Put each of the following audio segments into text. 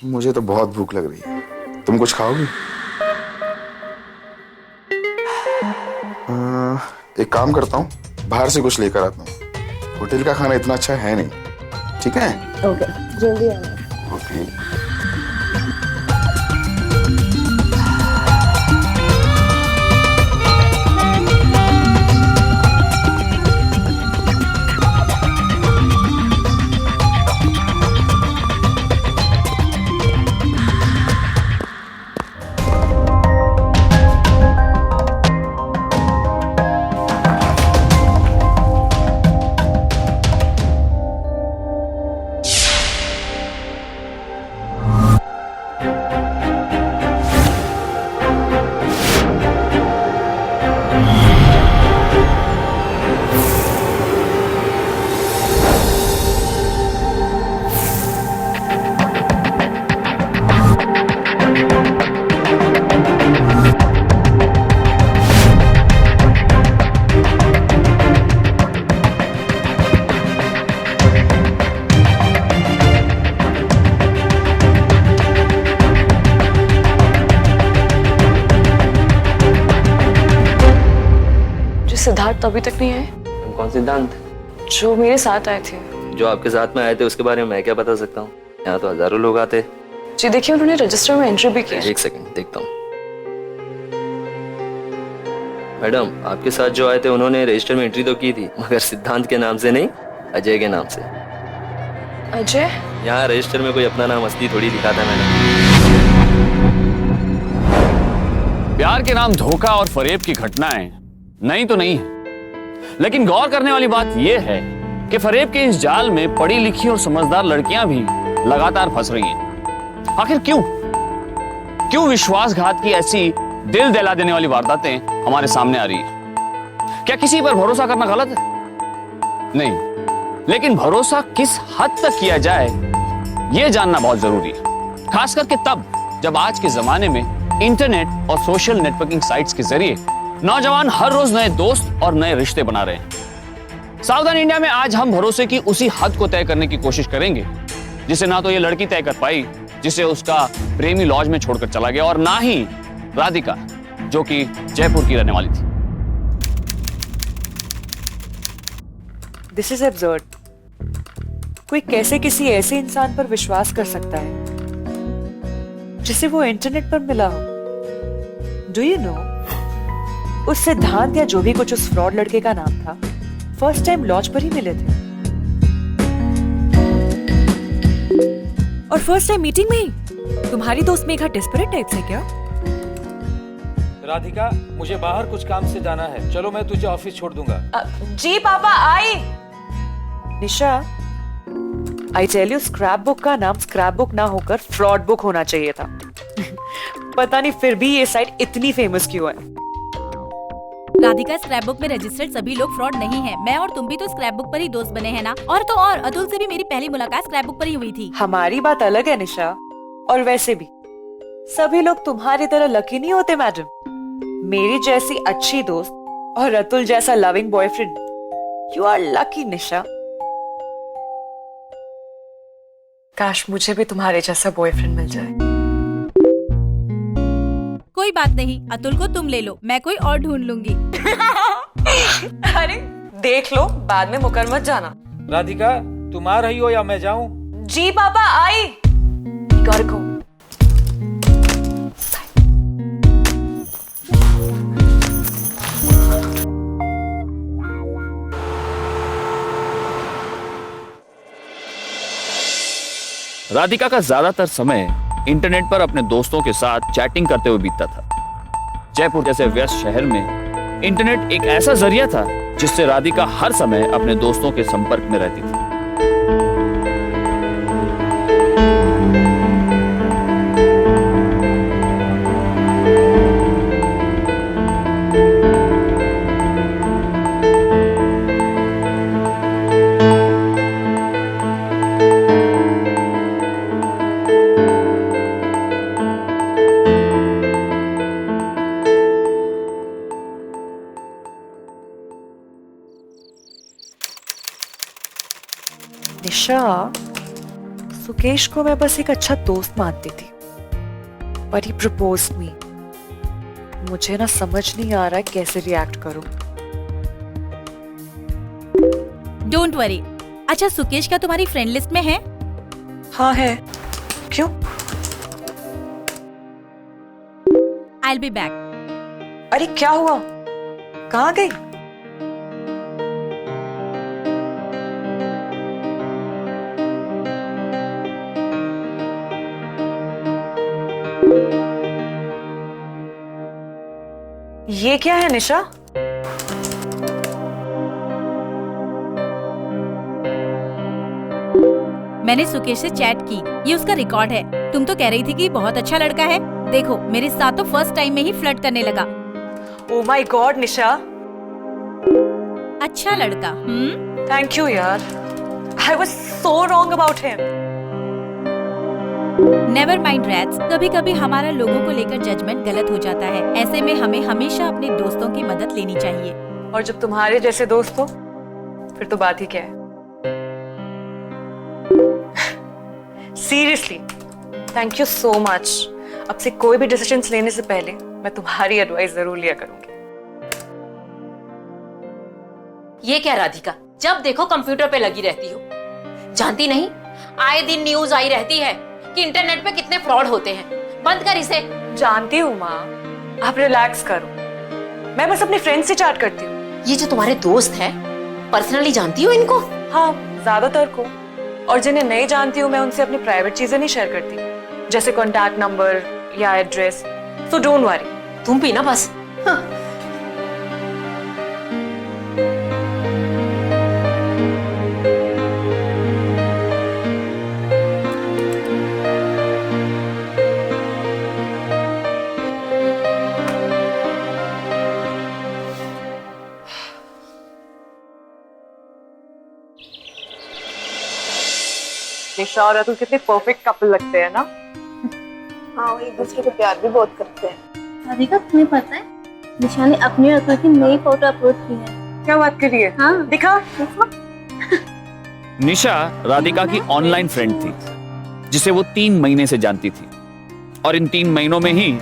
मुझे तो बहुत भूख लग रही है। तुम कुछ खाओगी? एक काम करता हूँ, बाहर से कुछ लेकर आता हूँ। होटल का खाना इतना अच्छा है नहीं। ठीक है? ओके, जल्दी आना। ओके। सिद्धार्थ अभी तक नहीं आए। कौन सिद्धांत? जो मेरे साथ आए थे। जो आपके साथ में आए थे उसके बारे में मैं क्या बता सकता हूँ? यहाँ तो हजारों लोग आते। जी देखिए, उन्होंने रजिस्टर में एंट्री भी की। एक सेकंड देखता हूँ। मैडम, आपके साथ जो आए थे उन्होंने रजिस्टर में एंट्री तो की थी, मगर सिद्धांत के नाम से नहीं, अजय के नाम से। अजय? यहाँ रजिस्टर में कोई अपना नाम असली थोड़ी लिखा था मैंने। प्यार के नाम धोखा और फरेब की घटनाएं नहीं तो नहीं है, लेकिन गौर करने वाली बात यह है कि फरेब के इस जाल में पढ़ी लिखी और समझदार लड़कियां भी लगातार फंस रही हैं। आखिर क्यों? क्यों विश्वासघात की ऐसी दिल दहला देने वाली वारदातें हमारे सामने आ रही है? क्या किसी पर भरोसा करना गलत है? नहीं, लेकिन भरोसा किस हद तक किया जाए यह जानना बहुत जरूरी है, खास करके तब जब आज के जमाने में इंटरनेट और सोशल नेटवर्किंग साइट्स के जरिए नौजवान हर रोज नए दोस्त और नए रिश्ते बना रहे हैं। सावधान इंडिया में आज हम भरोसे की उसी हद को तय करने की कोशिश करेंगे जिसे ना तो ये लड़की तय कर पाई जिसे उसका प्रेमी लॉज में छोड़कर चला गया, और ना ही राधिका जो कि जयपुर की रहने वाली थी। This is absurd. कोई कैसे किसी ऐसे इंसान पर विश्वास कर सकता है जिसे वो इंटरनेट पर मिला हो? डू यू नो, उस सिद्धांत या जो भी कुछ उस फ्रॉड लड़के का नाम था, फर्स्ट टाइम लॉज पर ही मिले थे, और फर्स्ट टाइम मीटिंग में ही। तुम्हारी दोस्त मेघा डेस्परेट टाइप से क्या? राधिका, मुझे बाहर कुछ काम से जाना है, चलो मैं तुझे ऑफिस छोड़ दूंगा। जी पापा, आई। Nisha, I tell you, scrapbook का नाम स्क्रैप बुक ना होकर फ्रॉड बुक होना चाहिए था। पता नहीं फिर भी ये साइट इतनी फेमस क्यों है। राधिका, स्क्रैप बुक में रजिस्टर्ड सभी लोग फ्रॉड नहीं हैं। मैं और तुम भी तो स्क्रैप बुक पर ही दोस्त बने हैं ना? और तो और अतुल से भी मेरी पहली मुलाकात स्क्रैप बुक पर ही हुई थी। हमारी बात अलग है निशा, और वैसे भी सभी लोग तुम्हारी तरह लकी नहीं होते मैडम। मेरी जैसी अच्छी दोस्त और अतुल जैसा loving boyfriend, you are lucky Nisha. काश मुझे भी तुम्हारे जैसा बॉयफ्रेंड मिल जाए। कोई बात नहीं, अतुल को तुम ले लो, मैं कोई और ढूंढ लूंगी। अरे देख लो, बाद में मुकर मत जाना। राधिका, तुम आ रही हो या मैं जाऊं? जी पापा, आई। Gotta go. राधिका का ज्यादातर समय इंटरनेट पर अपने दोस्तों के साथ चैटिंग करते हुए बीतता था। जयपुर जैसे व्यस्त शहर में इंटरनेट एक ऐसा जरिया था जिससे राधिका हर समय अपने दोस्तों के संपर्क में रहती थी। निशा, सुकेश को मैं बस एक अच्छा दोस्त मानती थी, पर ही प्रपोज मी। मुझे ना समझ नहीं आ रहा है कैसे रिएक्ट करूं। Don't worry. अच्छा, सुकेश क्या तुम्हारी फ्रेंड लिस्ट में है? हाँ है। क्यों? I'll be back. अरे क्या हुआ? कहाँ गई? ये क्या है निशा? मैंने सुकेश से चैट की, ये उसका रिकॉर्ड है। तुम तो कह रही थी कि बहुत अच्छा लड़का है। देखो, मेरे साथ तो फर्स्ट टाइम में ही फ्लर्ट करने लगा। ओ माय गॉड निशा, अच्छा लड़का। थैंक यू यार। I was so wrong about him. Never mind rats, कभी कभी हमारा लोगों को लेकर जजमेंट गलत हो जाता है। ऐसे में हमें हमेशा अपने दोस्तों की मदद लेनी चाहिए। और जब तुम्हारे जैसे दोस्त हो फिर तो बात ही क्या है। Seriously thank you so much. अब से कोई भी डिसीजंस लेने से पहले मैं तुम्हारी एडवाइस जरूर लिया करूंगी। ये क्या राधिका, जब देखो कंप्यूटर पे लगी रहती हो। जानती नहीं, आए दिन न्यूज आई रहती है कि इंटरनेट पे कितने फ्रॉड होते हैं। बंद कर इसे। जानती हूँ माँ, आप रिलैक्स करो। मैं बस अपने फ्रेंड से चैट करती हूँ। ये जो तुम्हारे दोस्त हैं, पर्सनली जानती हो इनको? हाँ, ज्यादातर को। और जिन्हें नहीं जानती हूँ मैं उनसे अपनी प्राइवेट चीजें नहीं शेयर करती, जैसे कॉन्टैक्ट नंबर या एड्रेस। So don't worry. तुम भी ना बस। हाँ। निशा और अतुल कितने परफेक्ट कपल लगते हैं ना। हाँ, वो एक दूसरे को प्यार भी बहुत करते हैं। राधिका, तुम्हें पता है निशा ने अपनी और अतुल की नई फोटो अपलोड की है। क्या बात कर रही है? हाँ, दिखा। निशा राधिका की ऑनलाइन फ्रेंड थी, जिसे वो 3 महीने से जानती थी। और इन 3 महीनों में ही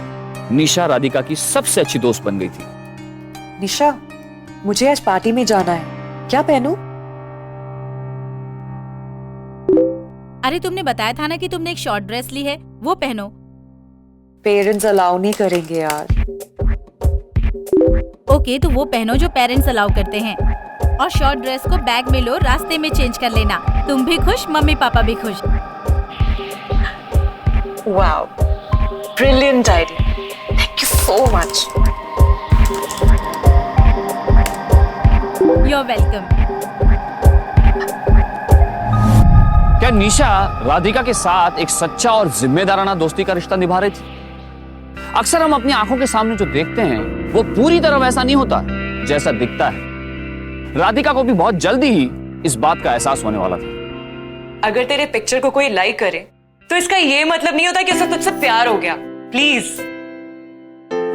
निशा राधिका की सबसे अच्छी दोस्त बन गई थी। निशा, मुझे आज पार्टी में जाना है, क्या पहनूं? अरे तुमने बताया था ना कि तुमने एक शॉर्ट ड्रेस ली है, वो पहनो। पेरेंट्स अलाउ नहीं करेंगे यार। ओके, तो वो पहनो जो पेरेंट्स अलाउ करते हैं। और शॉर्ट ड्रेस को बैग में लो, रास्ते में चेंज कर लेना। तुम भी खुश, मम्मी पापा भी खुश। Wow, brilliant idea. Thank you so much. You are welcome. क्या निशा राधिका के साथ एक सच्चा और जिम्मेदाराना दोस्ती का रिश्ता निभा रही थी? अक्सर हम अपनी आंखों के सामने जो देखते हैं वो पूरी तरह वैसा नहीं होता जैसा दिखता है। राधिका को भी बहुत जल्दी ही इस बात का एहसास होने वाला था। अगर तेरे पिक्चर को कोई लाइक करे तो इसका ये मतलब नहीं होता कि उसे तुझसे प्यार हो गया। प्लीज।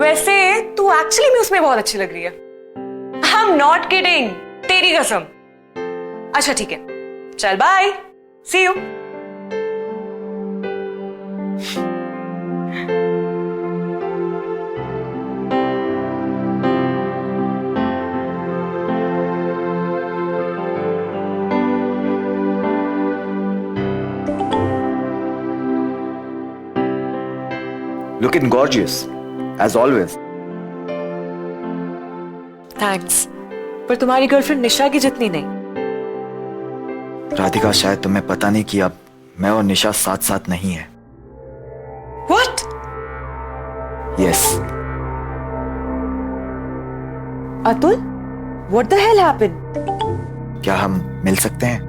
वैसे तू एक्चुअली में उसमें बहुत अच्छी लग रही है। आई एम नॉट किडिंग, तेरी कसम। अच्छा ठीक है, चल bye, see you. Looking gorgeous, as always. Thanks, पर तुम्हारी गर्लफ्रेंड निशा की जितनी नहीं। राधिका, शायद तुम्हें पता नहीं कि अब मैं और निशा साथ साथ नहीं है। What? Yes. Atul, what the hell happened? क्या हम मिल सकते हैं?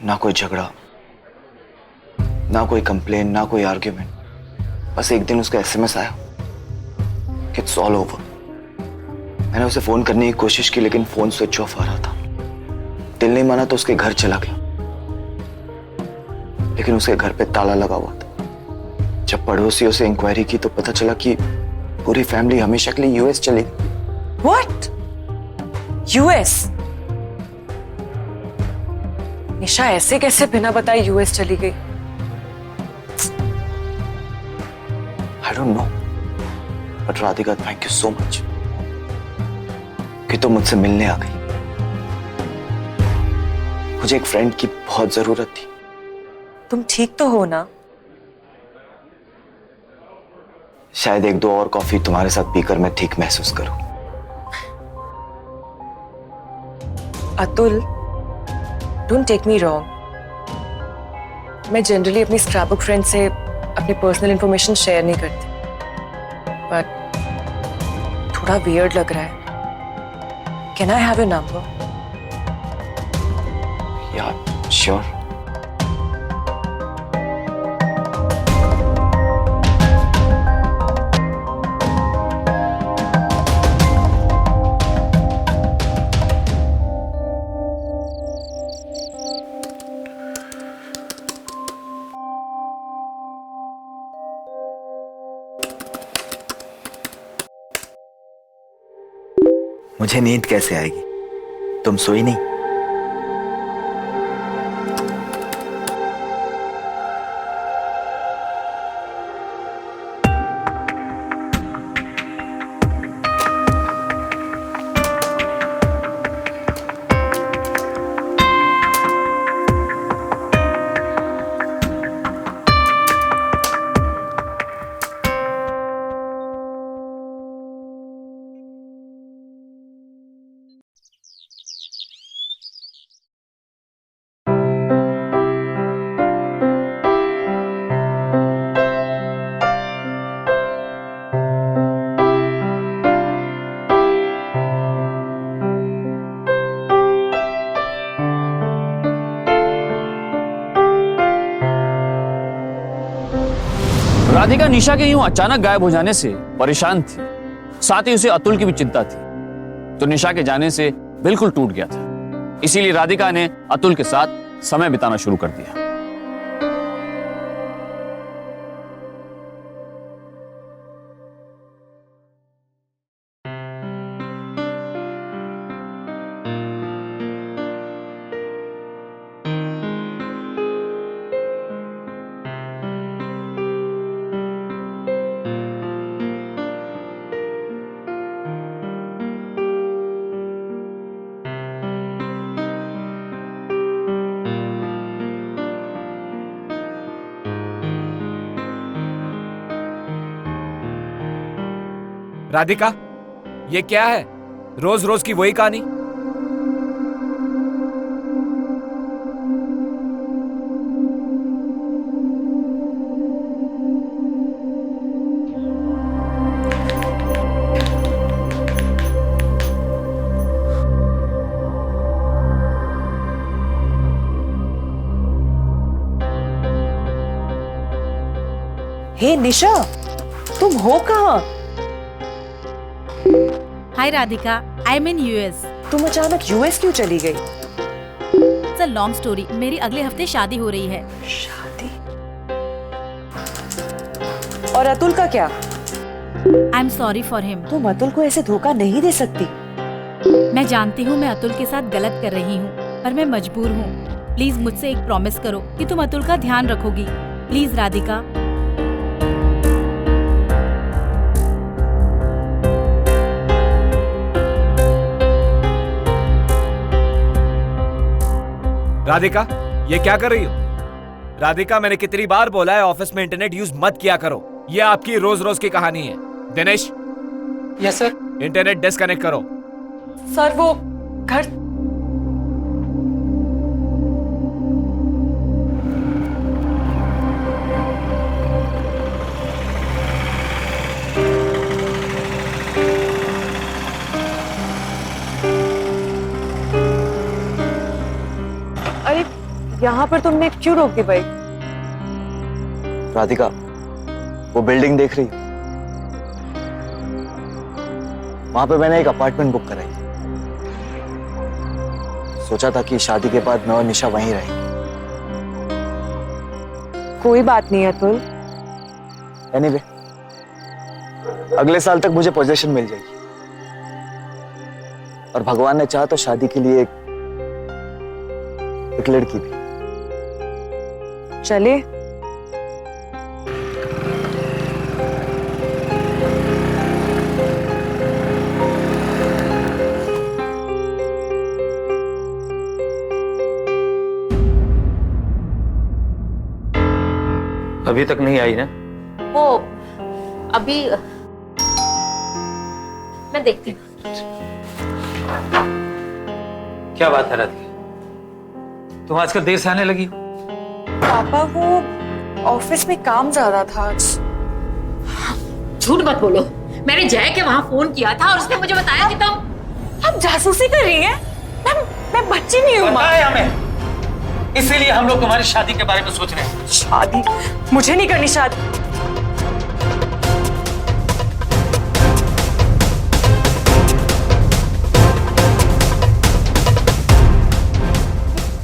ना कोई झगड़ा, ना कोई कंप्लेन, ना कोई आर्ग्यूमेंट। बस एक दिन उसका एसएमएस आया इट्स ऑल ओवर। मैंने उसे फोन करने की कोशिश की लेकिन फोन स्विच ऑफ आ रहा था। दिल नहीं माना तो उसके घर चला गया, लेकिन उसके घर पे ताला लगा हुआ था। जब पड़ोसियों से इंक्वायरी की तो पता चला कि पूरी फैमिली हमेशा के लिए यूएस चली गई। व्हाट? यूएस? निशा ऐसे कैसे बिना बताए यूएस चली गई? I don't know, but Radhika thank you so much कि तुम मुझसे मिलने आ गई। मुझे एक फ्रेंड की बहुत जरूरत थी। तुम ठीक तो हो ना? शायद एक दो और कॉफी तुम्हारे साथ पीकर मैं ठीक महसूस करूं। Atul, don't take me wrong. मैं जनरली अपनी स्क्रैपबुक फ्रेंड से अपनी पर्सनल इंफॉर्मेशन शेयर नहीं करती, बट थोड़ा वियर्ड लग रहा है। Can I have your number? या श्योर। मुझे नींद कैसे आएगी? तुम सोई नहीं? राधिका निशा के यूं अचानक गायब हो जाने से परेशान थी, साथ ही उसे अतुल की भी चिंता थी। तो निशा के जाने से बिल्कुल टूट गया था। इसीलिए राधिका ने अतुल के साथ समय बिताना शुरू कर दिया। राधिका, ये क्या है? रोज रोज की वही कहानी। हे निशा, तुम हो कहाँ? Hi Radhika, I am in US. तुम अचानक यूएस क्यों चली गई? It's a long story. मेरी अगले हफ्ते शादी हो रही है। शादी? और अतुल का क्या? I am sorry for him. तुम अतुल को ऐसे धोखा नहीं दे सकती। मैं जानती हूँ मैं अतुल के साथ गलत कर रही हूँ, पर मैं मजबूर हूँ। प्लीज मुझसे एक प्रॉमिस करो कि तुम अतुल का ध्यान रखोगी। प्लीज राधिका। राधिका, ये क्या कर रही हो? राधिका, मैंने कितनी बार बोला है ऑफिस में इंटरनेट यूज मत किया करो। ये आपकी रोज रोज की कहानी है। Dinesh. Yes sir. Internet disconnect करो। सर वो घर यहाँ पर तुमने क्यों रोक दी बाइक? राधिका, वो बिल्डिंग देख रही? वहां पे मैंने एक अपार्टमेंट बुक कराई। सोचा था कि शादी के बाद मैं और निशा वहीं रहेंगे। कोई बात नहीं अतुल। एनीवे, अगले साल तक मुझे पोजीशन मिल जाएगी और भगवान ने चाहा तो शादी के लिए एक लड़की भी। चलिए। अभी तक नहीं आई ना? वो अभी मैं देखती हूँ। क्या बात है राधिका, तुम आजकल देर से आने लगी हो? पापा वो ऑफिस में काम ज्यादा था आज। झूठ मत बोलो, मैंने जय के वहां फोन किया था और उसने मुझे बताया कि तुम आप जासूसी कर रही हैं? मैं बच्ची नहीं हूँ। पता है हमें, इसीलिए हम लोग तुम्हारी शादी के बारे में सोच रहे हैं। शादी? मुझे नहीं करनी शादी।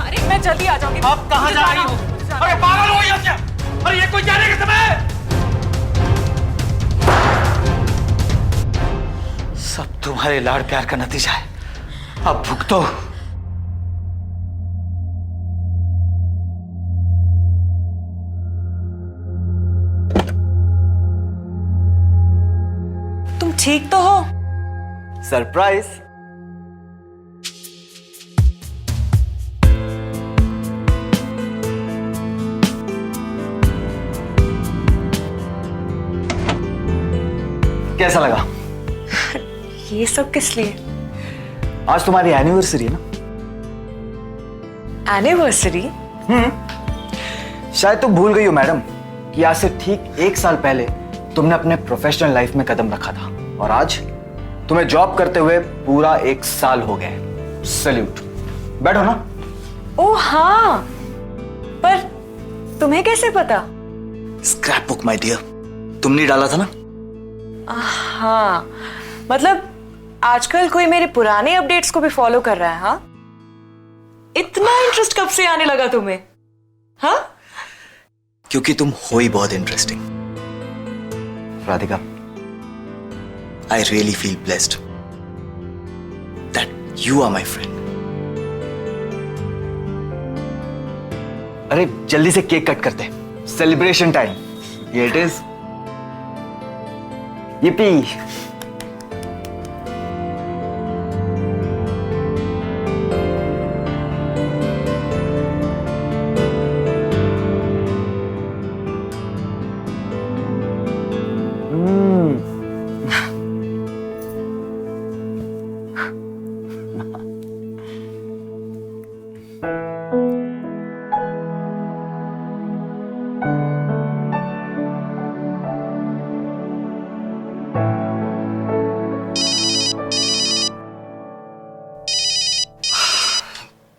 अरे मैं जल्दी आ जाऊंगी। आप कहाँ जा रही हो? अरे पागल हो या क्या? अरे ये कोई जाने का समय है? सब तुम्हारे लाड़ प्यार का नतीजा है, अब भुगतो। तुम ठीक तो हो? सरप्राइज। कैसा लगा? ये सब किस लिए? आज तुम्हारी एनिवर्सरी है ना? एनिवर्सरी? शायद तुम भूल गई हो मैडम कि आज से ठीक 1 साल पहले तुमने अपने प्रोफेशनल लाइफ में कदम रखा था और आज तुम्हें जॉब करते हुए पूरा 1 साल हो गए। सैल्यूट। बैठो ना। ओह हाँ, पर तुम्हें कैसे पता? स्क्रैप बुक माय डियर, तुमने डाला था ना? हाँ, मतलब आजकल कोई मेरे पुराने अपडेट्स को भी फॉलो कर रहा है। हाँ, इतना इंटरेस्ट कब से आने लगा तुम्हें? हाँ, क्योंकि तुम हो ही बहुत interesting Radhika. I really feel blessed that you are my friend. अरे जल्दी से केक कट करते हैं, celebration time. Here it is. Yippee!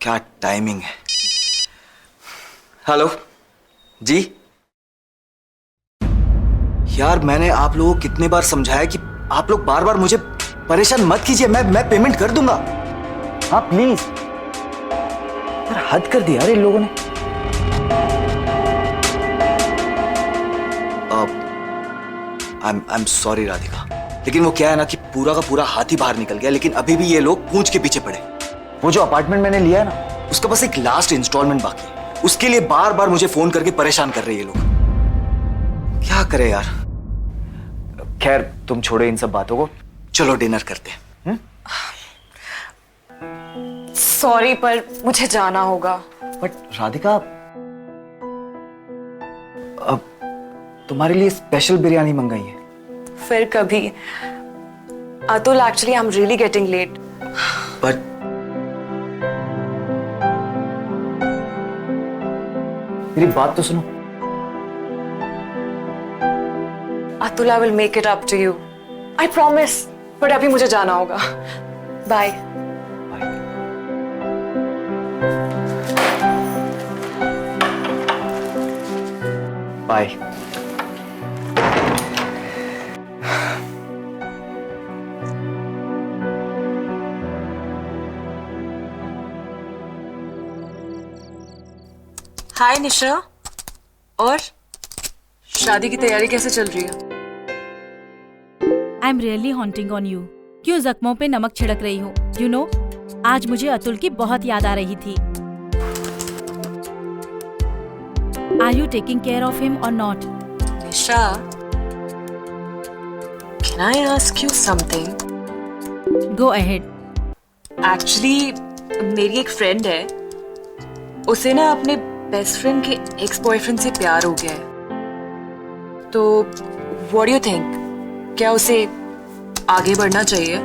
क्या टाइमिंग है। हेलो जी। यार मैंने आप लोगों को कितने बार समझाया कि आप लोग बार बार मुझे परेशान मत कीजिए, मैं पेमेंट कर दूंगा। हाँ प्लीज। यार हद कर दिया यार इन लोगों ने। आई एम सॉरी राधिका, लेकिन वो क्या है ना कि पूरा का पूरा हाथ ही बाहर निकल गया, लेकिन अभी भी ये लोग पूंछ के पीछे पड़े। वो जो अपार्टमेंट मैंने लिया है ना, उसका बस एक लास्ट इंस्टॉलमेंट बाकी है, उसके लिए बार बार मुझे फोन करके परेशान कर रहे हैं ये लोग। क्या करे यार। खैर तुम छोड़ो इन सब बातों को, चलो डिनर करते हैं। सॉरी पर मुझे जाना होगा। बट राधिका, अब तुम्हारे लिए स्पेशल बिरयानी मंगाई है। फिर कभी। Atul actually I am really getting late. But मेरी बात तो सुनो। Atul I will make it up to you, I promise. But अभी मुझे जाना होगा। बाय। बाय। हाय निशा। और शादी की तैयारी कैसे चल रही है? I am really haunting on you. क्यों जख्मों पे नमक छिड़क रही हो? यू नो, आज मुझे अतुल की बहुत याद आ रही थी। Are you taking care of him और not? Nisha, can I ask you something? Go ahead. Actually मेरी एक फ्रेंड है, उसे ना अपने बेस्ट फ्रेंड के एक्स बॉयफ्रेंड से प्यार हो गया है। तो व्हाट डू यू थिंक, क्या उसे आगे बढ़ना चाहिए?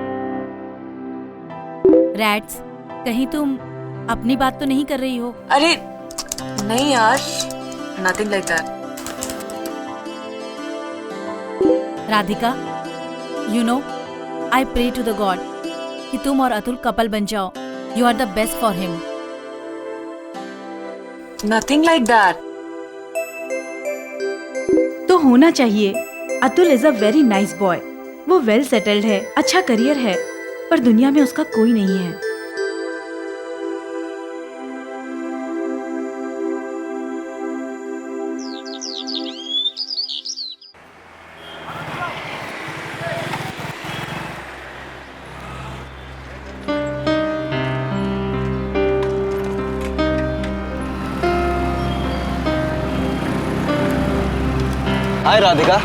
रैट्स, कहीं तुम अपनी बात तो नहीं कर रही हो? अरे नहीं यार, nothing like that. Radhika, you know, I pray to the god कि तुम और अतुल कपल बन जाओ। You are the best for him. Nothing like that. तो होना चाहिए। Atul is a very nice boy. वो वेल सेटल्ड है, अच्छा करियर है, पर दुनिया में उसका कोई नहीं है। हाय राधिका।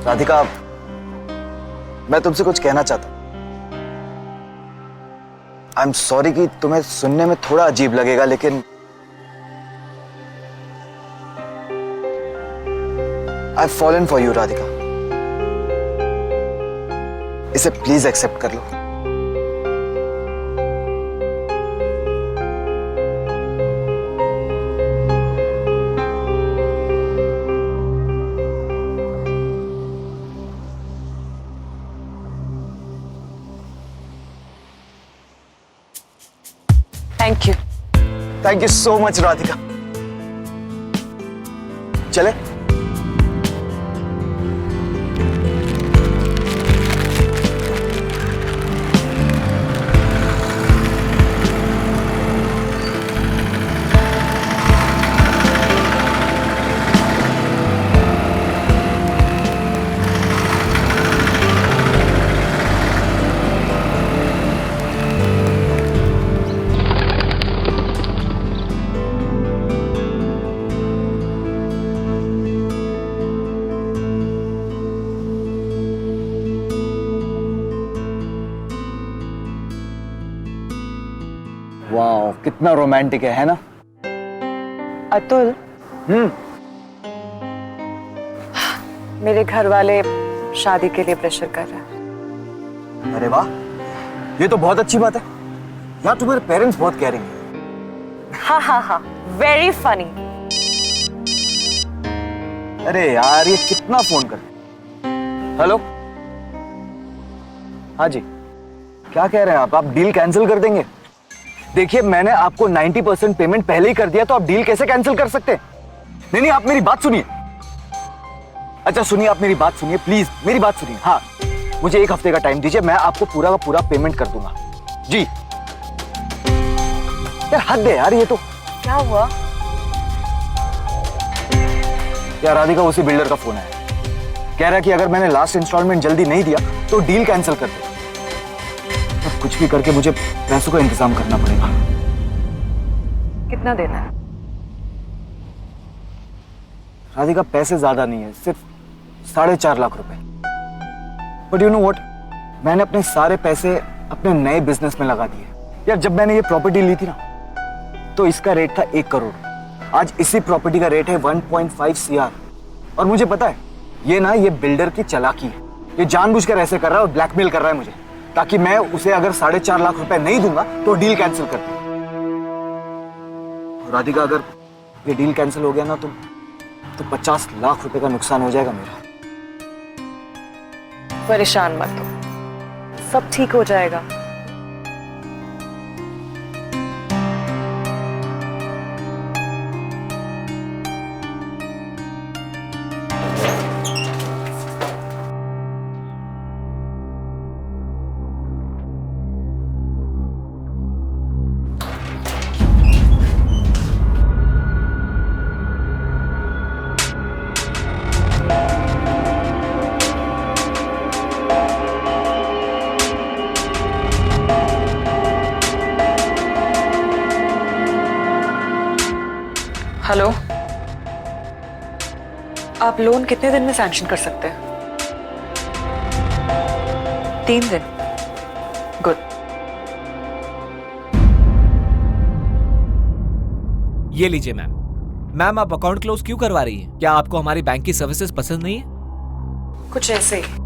राधिका, मैं तुमसे कुछ कहना चाहता हूं। आई एम सॉरी कि तुम्हें सुनने में थोड़ा अजीब लगेगा, लेकिन I have fallen for you Radhika. इसे प्लीज एक्सेप्ट कर लो। Thank you so much Radhika. चले? वाह, कितना रोमांटिक है ना? अतुल, मेरे घर वाले शादी के लिए प्रेशर कर रहे हैं। अरे वाह, ये तो बहुत अच्छी बात है यार। तुम्हारे पेरेंट्स बहुत केयरिंग हैं। हाँ हाँ हाँ, वेरी फनी। अरे यार, ये कितना फोन कर। हेलो, हाँ जी, क्या कह रहे हैं आप डील कैंसिल कर देंगे? देखिए, मैंने आपको 90% पेमेंट पहले ही कर दिया, तो आप डील कैसे कैंसिल कर सकते हैं? नहीं नहीं, आप मेरी बात सुनिए। अच्छा सुनिए, आप मेरी बात सुनिए प्लीज, मेरी बात सुनिए। हाँ, मुझे 1 हफ्ते का टाइम दीजिए, मैं आपको पूरा का पूरा पेमेंट कर दूंगा। जी यार, हद है यार ये तो। क्या हुआ? यार राधिका, उसी बिल्डर का फोन आया, कह रहा है कि अगर मैंने लास्ट इंस्टॉलमेंट जल्दी नहीं दिया तो डील कैंसिल कर दे। अब कुछ भी करके मुझे पैसों का इंतजाम करना पड़ेगा। कितना देना है? राधिका, पैसे ज्यादा नहीं है, सिर्फ 4.5 लाख रुपए। बट यू नो व्हाट, मैंने अपने सारे पैसे अपने नए बिजनेस में लगा दिए। यार, जब मैंने ये प्रॉपर्टी ली थी ना, तो इसका रेट था 1 करोड़। आज इसी प्रॉपर्टी का रेट है 1.5 CR। और मुझे पता है, ये बिल्डर की चालाकी है। ये जानबूझकर ऐसे कर रहा है और ब्लैकमेल कर रहा है मुझे, ताकि मैं उसे अगर 4.5 लाख रुपए नहीं दूंगा तो डील कैंसिल कर दूं। राधिका, अगर ये डील कैंसिल हो गया ना तो 50 लाख रुपए का नुकसान हो जाएगा मेरा। परेशान मत हो, सब ठीक हो जाएगा। हेलो, आप लोन कितने दिन में सैंक्शन कर सकते हैं? 3 दिन। गुड। ये लीजिए मैम। मैम, आप अकाउंट क्लोज क्यों करवा रही हैं? क्या आपको हमारी बैंक की सर्विसेज पसंद नहीं है? कुछ ऐसे ही।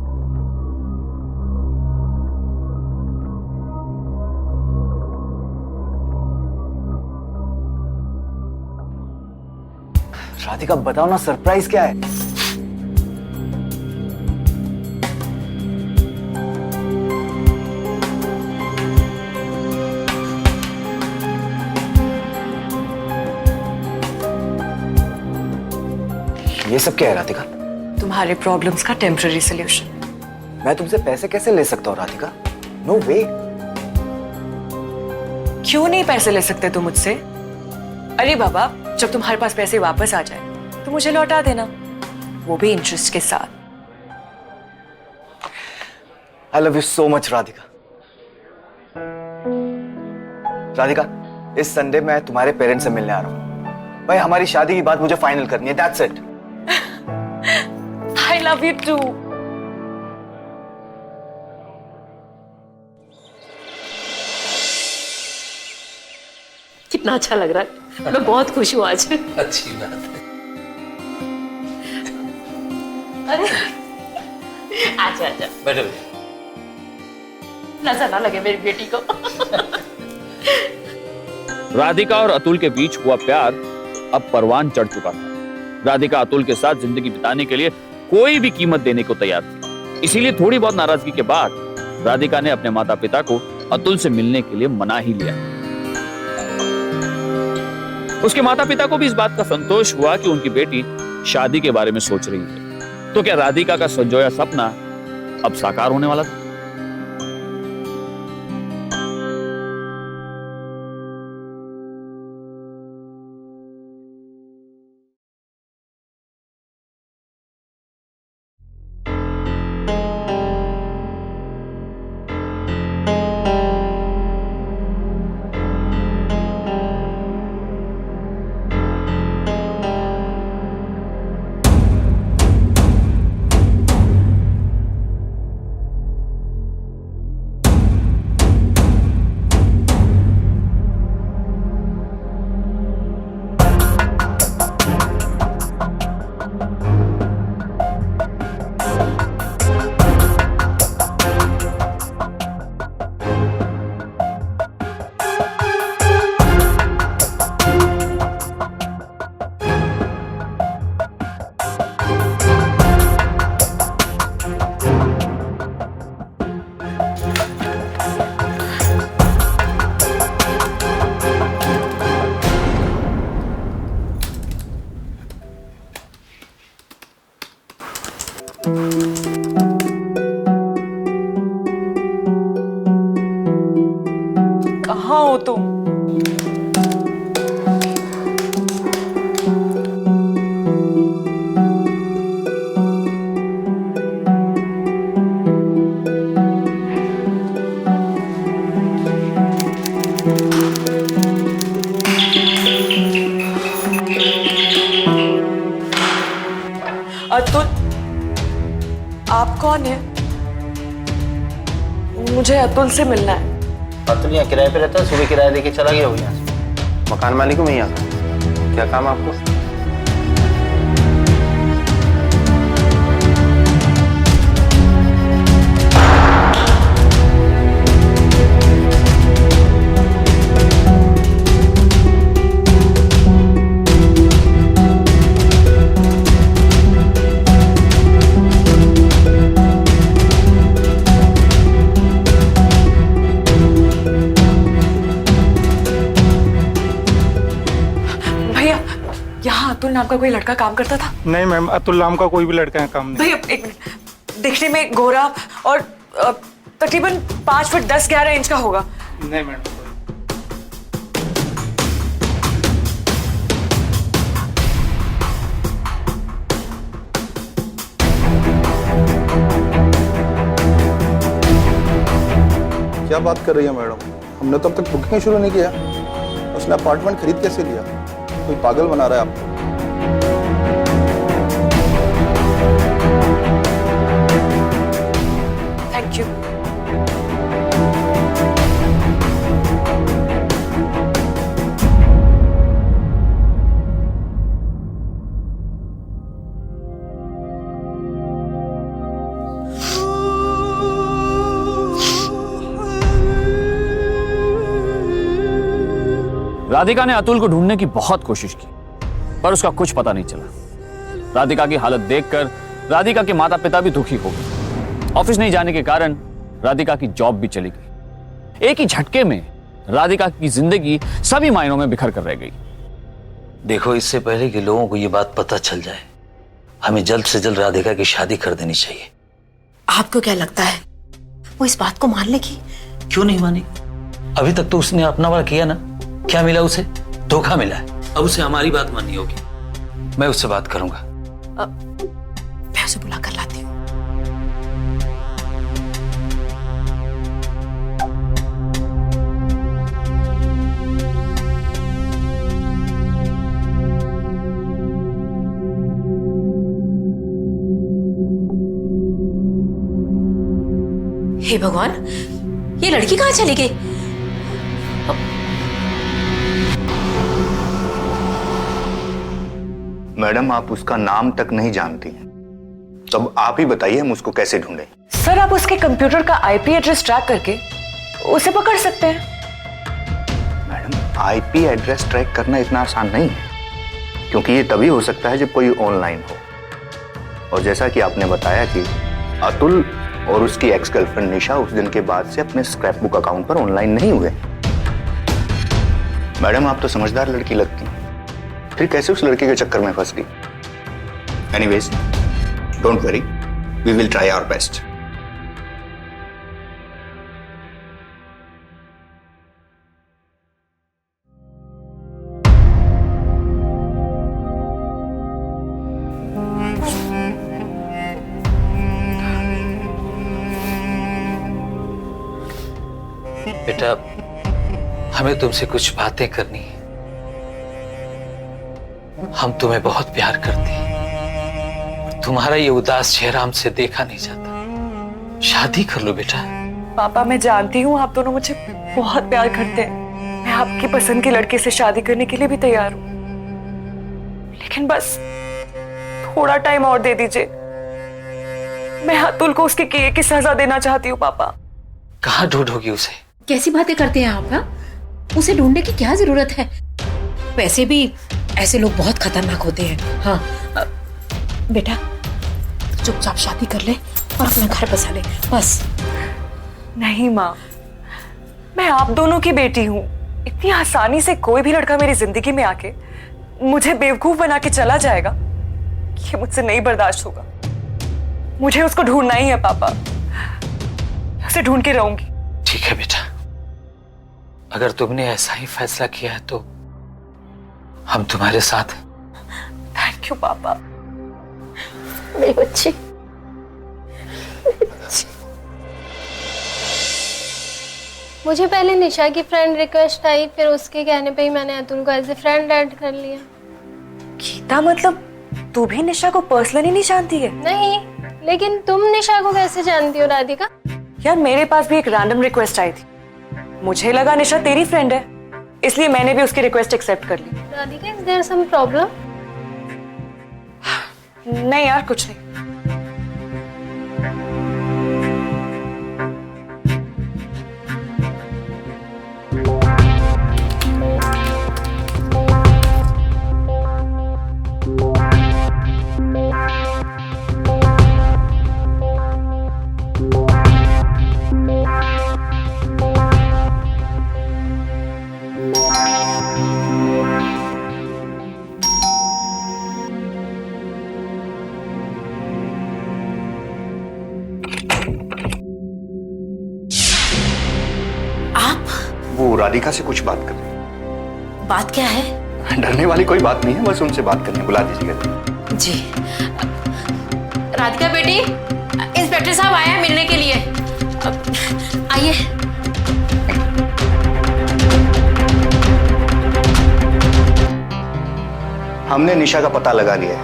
राधिका बताओ ना, सरप्राइज क्या है? ये सब क्या है राधिका? तुम्हारे प्रॉब्लम्स का टेम्पररी सॉल्यूशन। मैं तुमसे पैसे कैसे ले सकता हूँ राधिका? नो वे। क्यों नहीं पैसे ले सकते तुम मुझसे? अरे बाबा, जब तुम्हारे पास पैसे वापस आ जाए तो मुझे लौटा देना, वो भी इंटरेस्ट के साथ। I love you so much Radhika. Radhika, इस संडे मैं तुम्हारे पेरेंट्स से मिलने आ रहा हूँ। भाई, हमारी शादी की बात मुझे फाइनल करनी है, that's it. I love you too. कितना अच्छा लग रहा है, मैं बहुत खुश हूँ आज। अच्छी बात है। अरे आजा आजा, बैठो। नजर ना लगे मेरी बेटी को। राधिका और अतुल के बीच हुआ प्यार अब परवान चढ़ चुका था। राधिका अतुल के साथ जिंदगी बिताने के लिए कोई भी कीमत देने को तैयार थी। इसीलिए थोड़ी बहुत नाराजगी के बाद राधिका ने अपने माता पिता को अतुल से मिलने के लिए मना ही लिया। उसके माता पिता को भी इस बात का संतोष हुआ कि उनकी बेटी शादी के बारे में सोच रही है। तो क्या राधिका का संजोया सपना अब साकार होने वाला था? कहाँ हो तुम? अतुल, आप कौन है? मुझे अतुल से मिलना है। अतुल यहाँ किराए पे रहता है, सुबह किराया देके चला गया हो यहाँ से। मकान मालिक हूँ मैं यहाँ का। क्या काम है आपको? अतुल नाम का कोई लड़का काम करता था? नहीं मैम, अतुल नाम का कोई भी लड़का यहाँ काम नहीं। भैया एक मिनट, दिखने में गोरा और तकरीबन 5 फुट 10-11 इंच का होगा। नहीं मैडम। क्या बात कर रही है मैडम? हमने तो अब तक बुकिंग शुरू नहीं किया। उसने अपार्टमेंट खरीद कैसे लिया? कोई पागल बना रहा है आपको। Thank you. राधिका ने अतुल को ढूंढने की बहुत कोशिश की, पर उसका कुछ पता नहीं चला। राधिका की हालत देखकर राधिका के माता पिता भी दुखी हो गए। ऑफिस नहीं जाने के कारण राधिका की जॉब भी चली गई। एक ही झटके में राधिका की जिंदगी सभी मायनों में बिखर कर रह गई। देखो, इससे पहले कि लोगों को ये बात पता चल जाए, हमें जल्द से जल्द राधिका की शादी कर देनी चाहिए। आपको क्या लगता है वो इस बात को मान लेगी? क्यों नहीं मानेगी? अभी तक तो उसने अपना वाला किया ना। क्या मिला उसे? धोखा मिला है। अब उसे हमारी बात माननी होगी। मैं उससे बात करूंगा। मैं उसे बुला कर लाती हूँ। हे भगवान, ये लड़की कहाँ चली गई? मैडम, आप उसका नाम तक नहीं जानती हैं, तब आप ही बताइए हम उसको कैसे ढूंढें? सर, आप उसके कंप्यूटर का आईपी एड्रेस ट्रैक करके उसे पकड़ सकते हैं। मैडम, आईपी एड्रेस ट्रैक करना इतना आसान नहीं है, क्योंकि ये तभी हो सकता है जब कोई ऑनलाइन हो। और जैसा कि आपने बताया कि अतुल और उसकी एक्स गर्लफ्रेंड निशा उस दिन के बाद से अपने स्क्रैप बुक अकाउंट पर ऑनलाइन नहीं हुए। मैडम, आप तो समझदार लड़की लगती हैं, फिर कैसे उस लड़के के चक्कर में फंस गई? Anyways, don't worry, we will try our best. बेटा, हमें तुमसे कुछ बातें करनी है। हम तुम्हें बहुत प्यार करते हैं। तुम्हारा ये उदास चेहरा हमसे देखा नहीं जाता। शादी कर लो बेटा। पापा, मैं जानती हूँ आप दोनों मुझे बहुत प्यार करते हैं। मैं आपकी पसंद की लड़के से शादी करने के लिए भी तैयार हूँ, लेकिन बस थोड़ा टाइम और दे दीजिए। मैं अतुल को उसके किए की सजा देना चाहती हूँ पापा। कहाँ ढूंढोगी उसे? कैसी बातें करते हैं आप? हाँ, उसे ढूंढने की क्या जरूरत है? वैसे भी ऐसे लोग बहुत खतरनाक होते हैं। हाँ बेटा, चुपचाप शादी कर ले और अपना घर बसा ले, बस। नहीं माँ, मैं आप दोनों की बेटी हूँ। इतनी आसानी से कोई भी लड़का मेरी जिंदगी में आके मुझे बेवकूफ बना के चला जाएगा, ये मुझसे नहीं बर्दाश्त होगा। मुझे उसको ढूंढना ही है पापा, उसे ढूंढ के रहूंगी। ठीक है बेटा, अगर तुमने ऐसा ही फैसला किया है तो हम तुम्हारे साथ हैं। थैंक यू पापा। मेरी बच्ची। मुझे पहले निशा की फ्रेंड रिक्वेस्ट आई, फिर उसके कहने पे ही मैंने अतुल को एज ए फ्रेंड ऐड कर लिया। गीता, मतलब तू भी निशा को पर्सनली नहीं जानती है? नहीं, लेकिन तुम निशा को कैसे जानती हो राधिका? यार, मेरे पास भी एक रैंडम रिक्वेस्ट आई थी। मुझे लगा निशा तेरी फ्रेंड है, इसलिए मैंने भी उसकी रिक्वेस्ट एक्सेप्ट कर ली। Radhika, is there some problem? नहीं यार, कुछ नहीं। वो राधिका से कुछ बात कर रहे। बात क्या है? डरने वाली कोई बात नहीं है, बस उनसे बात करनी, बुला दीजिएगा। जी। राधिका बेटी, इंस्पेक्टर साहब आए हैं मिलने के लिए। आइए। हमने निशा का पता लगा लिया है।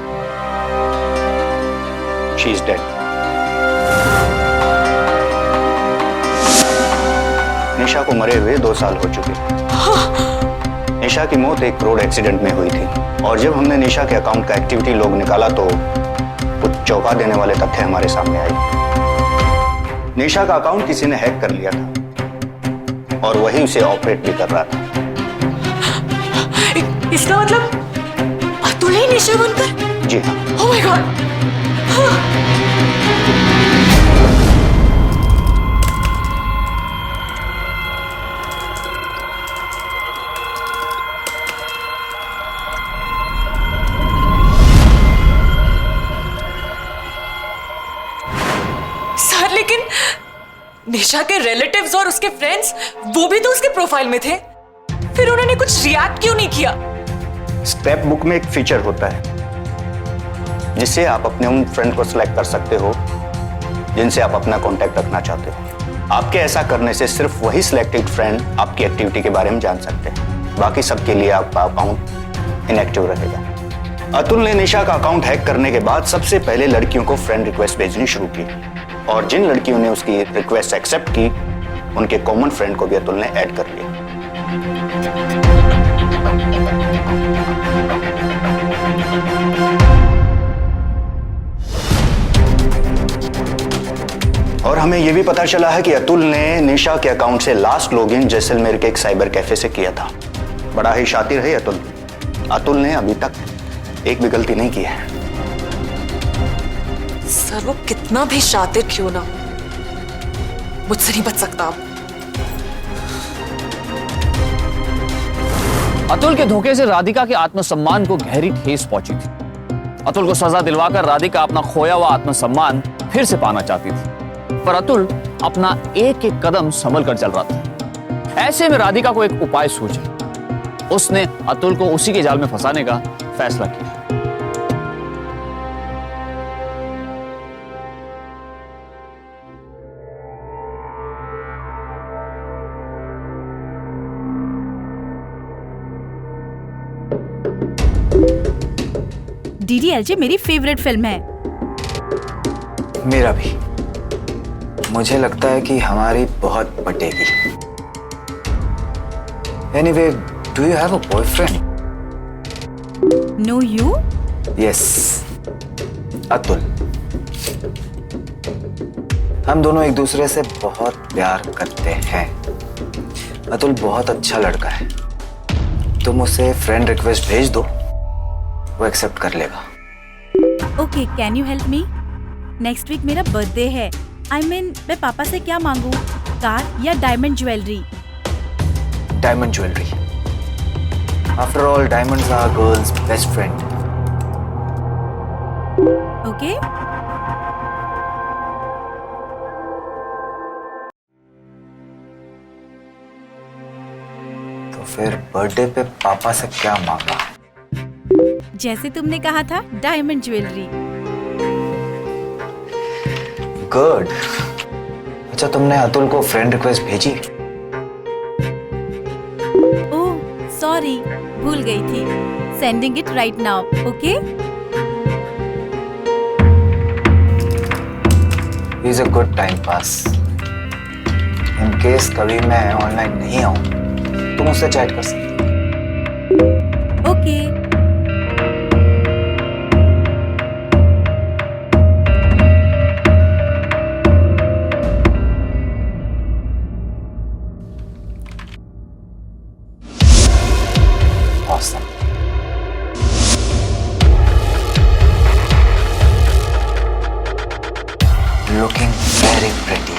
She is dead. निशा को मरे हुए 2 साल हो चुके। निशा की मौत एक रोड एक्सीडेंट में हुई थी और जब हमने निशा के अकाउंट का एक्टिविटी लॉग निकाला तो कुछ चौंका देने वाले तथ्य हमारे सामने आए। निशा का अकाउंट किसी ने हैक कर लिया था और वही उसे ऑपरेट भी कर रहा था। इसका मतलब अतुल ही निशा बनकर? जी हाँ। Oh my God. सर लेकिन निशा के रिलेटिव्स और उसके फ्रेंड्स वो भी तो उसके प्रोफाइल में थे, फिर उन्होंने कुछ रिएक्ट क्यों नहीं किया? स्क्रैप बुक में एक फीचर होता है जिससे आप अपने उन फ्रेंड को सिलेक्ट कर सकते हो जिनसे आप अपना कांटेक्ट रखना चाहते हो। आपके ऐसा करने से सिर्फ वही सिलेक्टेड फ्रेंड आपकी एक्टिविटी के बारे में जान सकते हैं, बाकी सबके लिए आपका अकाउंट इनएक्टिव रहेगा। अतुल ने निशा का अकाउंट हैक करने के बाद सबसे पहले लड़कियों को फ्रेंड रिक्वेस्ट भेजनी शुरू की और जिन लड़कियों ने उसकी रिक्वेस्ट एक्सेप्ट की उनके कॉमन फ्रेंड को भी अतुल ने ऐड कर लिया। और हमें यह भी पता चला है कि अतुल ने निशा के अकाउंट से लास्ट लॉगिन जैसलमेर के एक साइबर कैफे से किया था। बड़ा ही शातिर है अतुल। अतुल ने अभी तक एक भी गलती नहीं की है। सर वो कितना भी शातिर क्यों ना, मुझसे नहीं बच सकता अब। अतुल के धोखे से राधिका के आत्मसम्मान को गहरी ठेस पहुंची थी। अतुल को सजा दिलवाकर राधिका अपना खोया हुआ आत्मसम्मान फिर से पाना चाहती थी, पर अतुल अपना एक एक कदम संभल कर चल रहा था। ऐसे में राधिका को एक उपाय सूझा। उसने अतुल को उसी के जाल में फंसाने का फैसला किया। DDLJ मेरी फेवरेट फिल्म है। मेरा भी। मुझे लगता है कि हमारी बहुत पटेगी। Anyway, do you have a boyfriend? No, you? Yes, Atul. हम दोनों एक दूसरे से बहुत प्यार करते हैं। अतुल बहुत अच्छा लड़का है। तुम उसे फ्रेंड रिक्वेस्ट भेज दो, वो एक्सेप्ट कर लेगा। Okay, can you help me? Next week मेरा बर्थडे है। I mean, मैं पापा से क्या मांगू? कार या diamond jewellery? Diamond jewellery. After all, diamonds are a girl's best friend. Okay? तो फिर बर्थडे पे पापा से क्या मांगा? जैसे तुमने कहा था, डायमंड ज्वेलरी। गुड। अच्छा, तुमने अतुल को फ्रेंड रिक्वेस्ट भेजी? ओह, सॉरी, भूल गई थी। Sending it right now, okay? He is a good time pass. In case कभी मैं ऑनलाइन नहीं आऊं, तुम उससे चैट कर सकते हो। Okay. Awesome. Looking very pretty.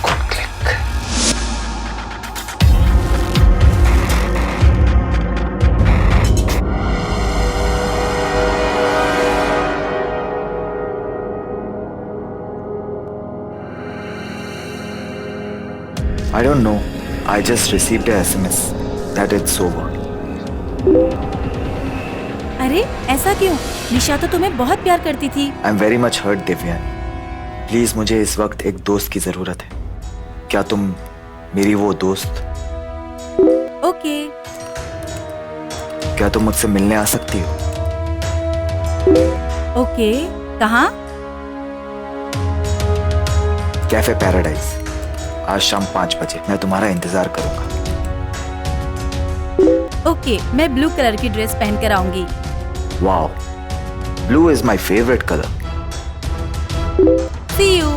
Good click. I don't know. I just received a SMS that it's over. अरे ऐसा क्यों? निशा तो तुम्हें बहुत प्यार करती थी। I'm very much hurt, Divyani. Please मुझे इस वक्त एक दोस्त की जरूरत है। क्या तुम मेरी वो दोस्त? ओके। क्या तुम मुझसे मिलने आ सकती हो? ओके, कहाँ? कैफे पैराडाइज, आज शाम 5 बजे। मैं तुम्हारा इंतजार करूंगा। ओके, मैं ब्लू कलर की ड्रेस पहन कर आऊंगी। Wow, blue is my favourite colour. See you.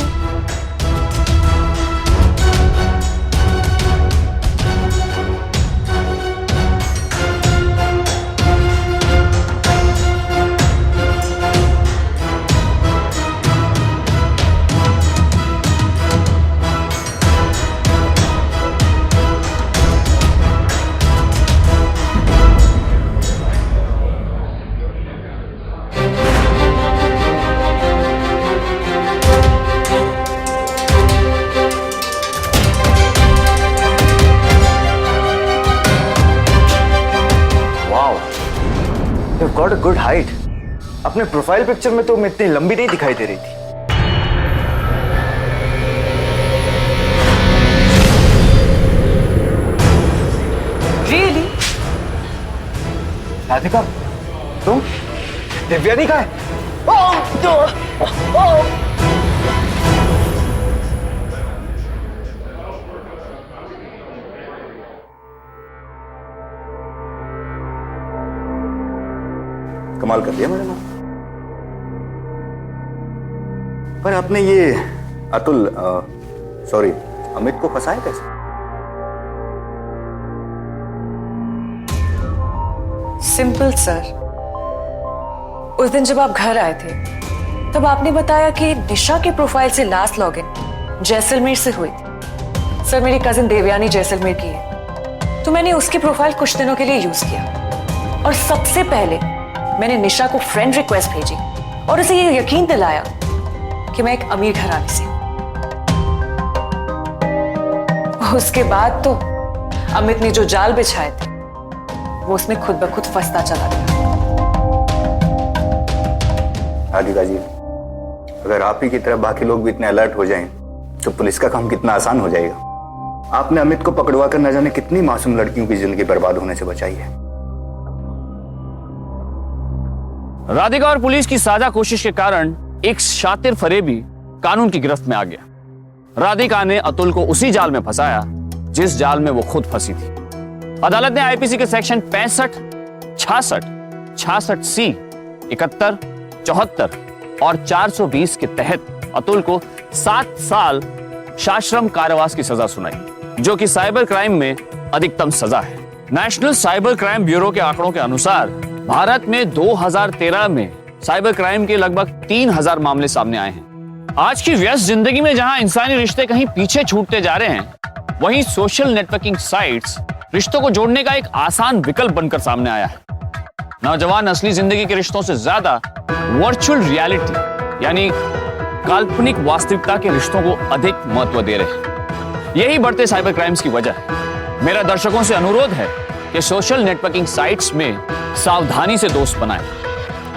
You've got a good height. अपने प्रोफाइल पिक्चर में तो मैं इतनी लंबी नहीं दिखाई दे रही थी। Really? राधिका, तुम? दिव्यानी कहाँ है? कमाल कर दिया मैंने। पर आपने ये अतुल सॉरी अमित को फंसाया कैसे? सिंपल सर, उस दिन जब आप घर आए थे तब आपने बताया कि निशा के प्रोफाइल से लास्ट लॉगिन जैसलमेर से हुई थी। सर, मेरी कजिन देवयानी जैसलमेर की है, तो मैंने उसकी प्रोफाइल कुछ दिनों के लिए यूज किया और सबसे पहले मैंने निशा को फ्रेंड रिक्वेस्ट भेजी और उसे ये यकीन दिलाया कि मैं एक अमीर घराने से हूं। उसके बाद तो अमित ने जो जाल बिछाए थे वो उसमें खुद ब खुद फंसता चला गया। राधिका जी, अगर आप ही की तरह बाकी लोग भी इतने अलर्ट हो जाएं तो पुलिस का काम कितना आसान हो जाएगा। आपने अमित को पकड़वा कर न जाने कितनी मासूम लड़कियों की जिंदगी बर्बाद होने से बचाई है। राधिका और पुलिस की साझा कोशिश के कारण एक शातिर फरेबी कानून की गिरफ्त में आ गया। राधिका ने अतुल को उसी जाल में फंसाया जिस जाल में वो खुद फंसी थी। अदालत ने आईपीसी के सेक्शन 65, 66, 66C, 71, 74 और 420 के तहत अतुल को 7 साल सश्रम कारावास की सजा सुनाई, जो कि साइबर क्राइम में अधिकतम सजा है। नेशनल साइबर क्राइम ब्यूरो के आंकड़ों के अनुसार भारत में 2013 में साइबर क्राइम के लगभग 3000 मामले सामने आए हैं। आज की व्यस्त जिंदगी में जहां इंसानी रिश्ते कहीं पीछे छूटते जा रहे हैं, वहीं सोशल नेटवर्किंग साइट्स रिश्तों को जोड़ने का एक आसान विकल्प बनकर सामने आया है। नौजवान असली जिंदगी के रिश्तों से ज्यादा वर्चुअल रियलिटी यानी काल्पनिक वास्तविकता के रिश्तों को अधिक महत्व दे रहे हैं। यही बढ़ते साइबर क्राइम्स की वजह है। मेरा दर्शकों से अनुरोध है कि सोशल नेटवर्किंग साइट्स में सावधानी से दोस्त बनाएं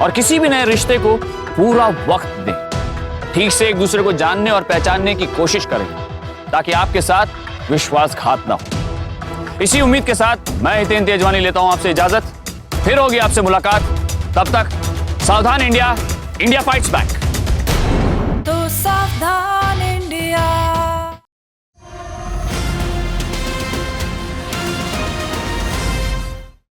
और किसी भी नए रिश्ते को पूरा वक्त दें। ठीक से एक दूसरे को जानने और पहचानने की कोशिश करें ताकि आपके साथ विश्वासघात ना हो। इसी उम्मीद के साथ मैं हितेन तेजवानी लेता हूं आपसे इजाजत। फिर होगी आपसे मुलाकात। तब तक सावधान इंडिया, इंडिया फाइट्स बैक।